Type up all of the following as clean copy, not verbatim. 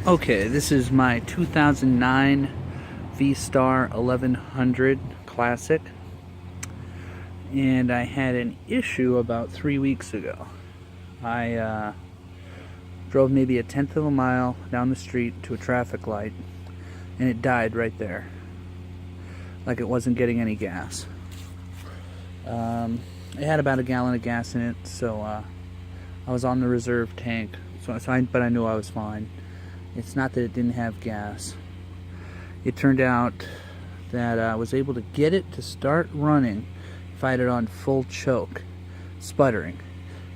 Okay, this is my 2009 V-Star 1100 Classic, and I had an issue about 3 weeks ago. I drove maybe a tenth of a mile down the street to a traffic light, and it died right there, like it wasn't getting any gas. It had about a gallon of gas in it, so I was on the reserve tank, but I knew I was fine. It's not that it didn't have gas. It turned out that I was able to get it to start running if I had it on full choke, sputtering.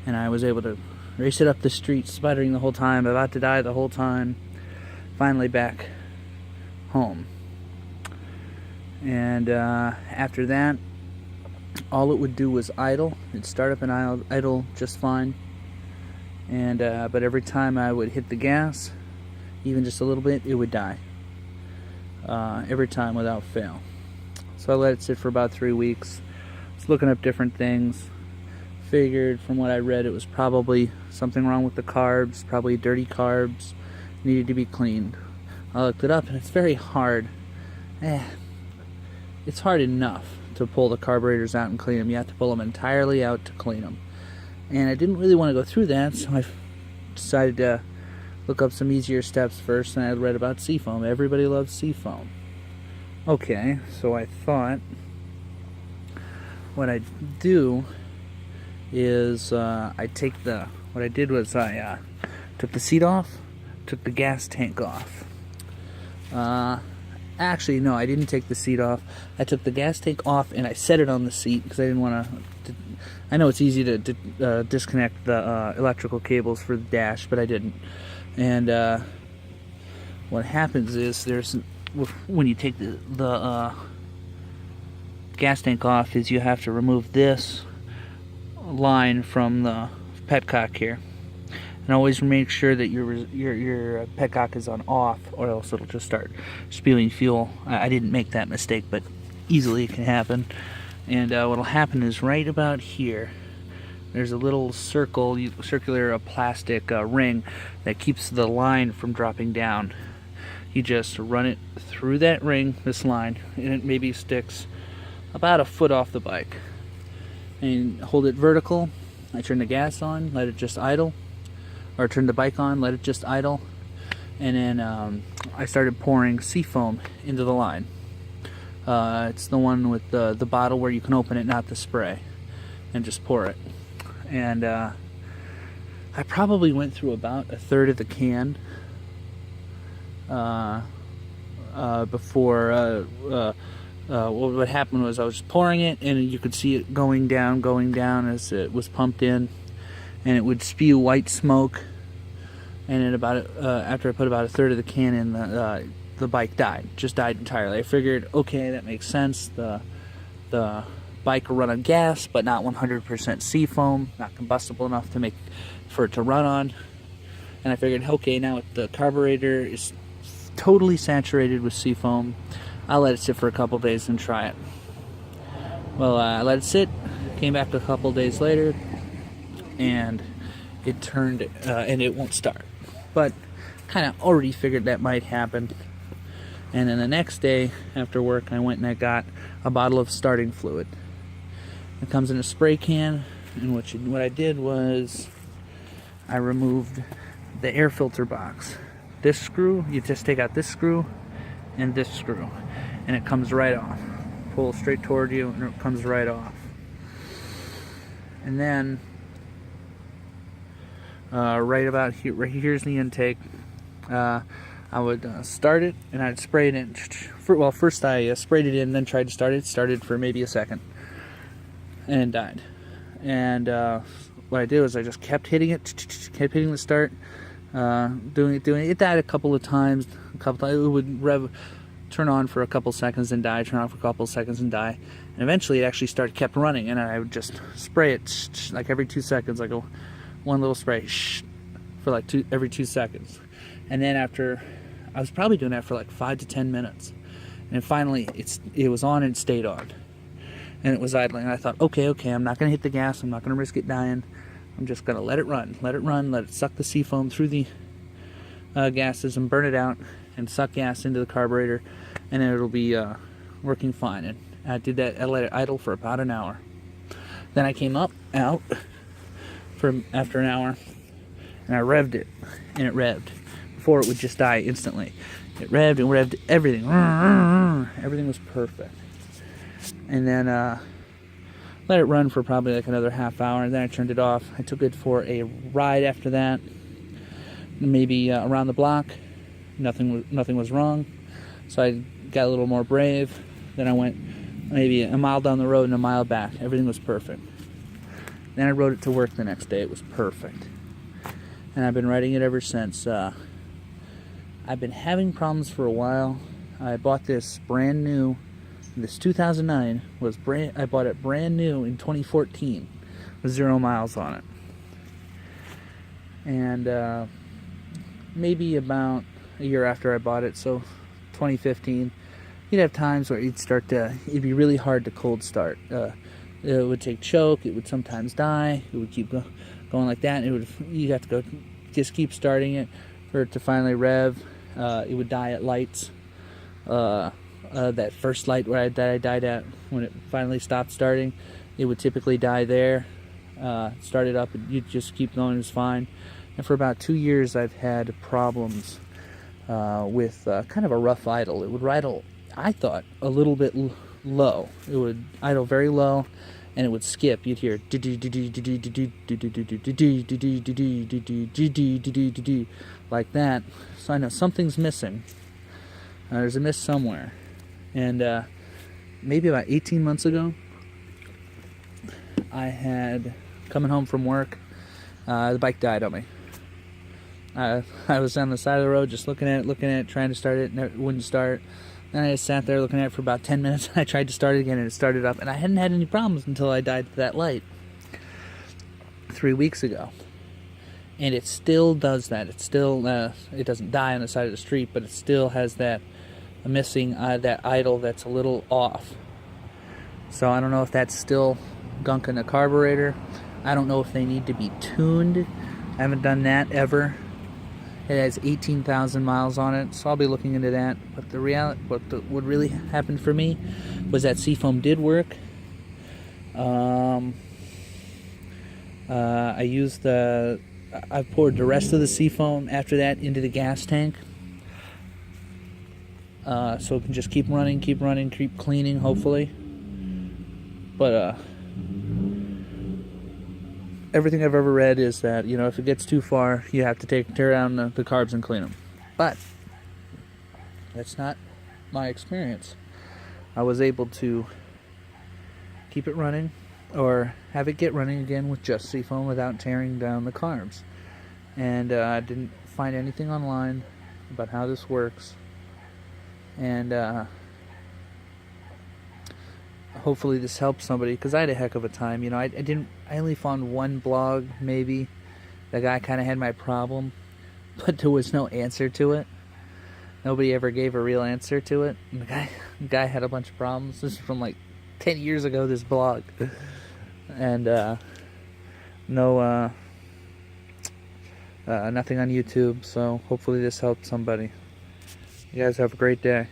And I was able to race it up the street, sputtering the whole time, about to die the whole time, finally back home. And after that, all it would do was idle. It'd start up and idle just fine. And but every time I would hit the gas, even just a little bit, it would die. Every time without fail. So I let it sit for about 3 weeks. I was looking up different things. Figured from what I read it was probably something wrong with the carbs, probably dirty carbs, needed to be cleaned. I looked it up and it's very hard. It's hard enough to pull the carburetors out and clean them. You have to pull them entirely out to clean them. And I didn't really want to go through that, so I decided to look up some easier steps first, and I read about Seafoam. Everybody loves Seafoam. Okay, so I thought what I'd do is what I took the seat off, took the gas tank off. Actually, no, I didn't take the seat off. I took the gas tank off and I set it on the seat because I didn't want to. I know it's easy to disconnect the electrical cables for the dash, but I didn't. And what happens is when you take the gas tank off is you have to remove this line from the petcock here, and always make sure that your petcock is on off, or else it'll just start spewing fuel. I didn't make that mistake, but easily it can happen. And what'll happen is right about here, there's a little circular plastic ring that keeps the line from dropping down. You just run it through that ring, this line, and it maybe sticks about a foot off the bike. And hold it vertical. I turn the gas on, let it just idle. Or turn the bike on, let it just idle. And then I started pouring Seafoam into the line. It's the one with the bottle where you can open it, not the spray. And just pour it. And I probably went through about a third of the can before what happened was I was pouring it, and you could see it going down as it was pumped in, and it would spew white smoke. And then after I put about a third of the can in, the bike just died entirely. I figured, okay, that makes sense. The bike will run on gas, but not 100% Seafoam, not combustible enough for it to run on. And I figured, okay, now the carburetor is totally saturated with Seafoam, I'll let it sit for a couple days and try it. Well, I let it sit, came back a couple days later, and it turned, and it won't start. But kind of already figured that might happen. And then the next day after work, I went and I got a bottle of starting fluid. It comes in a spray can, and what I did was I removed the air filter box. This screw, you just take out this screw and this screw, and it comes right off. Pull straight toward you, and it comes right off. And then right about here, here's the intake. I would start it, and I'd spray it in. Well, first I sprayed it in, then tried to start it. It started for maybe a second, and it died. And what I did was I just kept hitting it, kept hitting the start, doing it. It died a couple of times. It would turn on for a couple seconds and die, turn on for a couple seconds and die. And eventually it actually kept running, and I would just spray it like every 2 seconds, like one little spray for like every 2 seconds. And then after, I was probably doing that for like 5 to 10 minutes. And finally it was on and stayed on. And it was idling. And I thought, okay, I'm not going to hit the gas. I'm not going to risk it dying. I'm just going to let it run. Let it suck the Seafoam through the gases and burn it out and suck gas into the carburetor, and then it'll be working fine. And I did that. I let it idle for about an hour. Then I came out after an hour, and I revved it, and it revved before it would just die instantly. It revved and revved everything. Everything was perfect. And then let it run for probably like another half hour, and then I turned it off. I took it for a ride after that, maybe around the block. Nothing was wrong, so I got a little more brave. Then I went maybe a mile down the road and a mile back. Everything was perfect. Then I rode it to work the next day. It was perfect, and I've been riding it ever since. I've been having problems for a while. I bought this brand new. This 2009 was I bought it brand new in 2014 with 0 miles on it. And maybe about a year after I bought it, so 2015, you'd have times where it'd be really hard to cold start. It would take choke, it would sometimes die, it would keep going like that, and you'd have to just keep starting it for it to finally rev. It would die at lights. That first light that I died at, when it finally stopped starting, it would typically die there. Start it up, and you'd just keep going, it's fine. And for about 2 years, I've had problems with kind of a rough idle. It would idle, I thought, a little bit low. It would idle very low, and it would skip. You'd hear like that. So I know something's missing. There's a miss somewhere. And maybe about 18 months ago, I had coming home from work. The bike died on me. I was on the side of the road just looking at it, trying to start it, and it wouldn't start. Then I just sat there looking at it for about 10 minutes. I tried to start it again, and it started up. And I hadn't had any problems until I died to that light 3 weeks ago. And it still does that. It still it doesn't die on the side of the street, but it still has that missing that idle that's a little off. So I don't know if that's still gunk in the carburetor. I don't know if they need to be tuned. I haven't done that ever. It has 18,000 miles on it, so I'll be looking into that. But the reality, what really happened for me was that Seafoam did work. I poured the rest of the Seafoam after that into the gas tank. So it can just keep running, keep cleaning, hopefully. But everything I've ever read is that, if it gets too far, you have to tear down the carbs and clean them. But that's not my experience. I was able to keep it running, or have it get running again with just Seafoam without tearing down the carbs. And I didn't find anything online about how this works. And hopefully this helps somebody, because I had a heck of a time. I only found one blog, maybe. The guy kind of had my problem, but there was no answer to it. Nobody ever gave a real answer to it. And the guy had a bunch of problems. This is from like 10 years ago, this blog. And nothing on YouTube, so hopefully this helped somebody. You guys have a great day.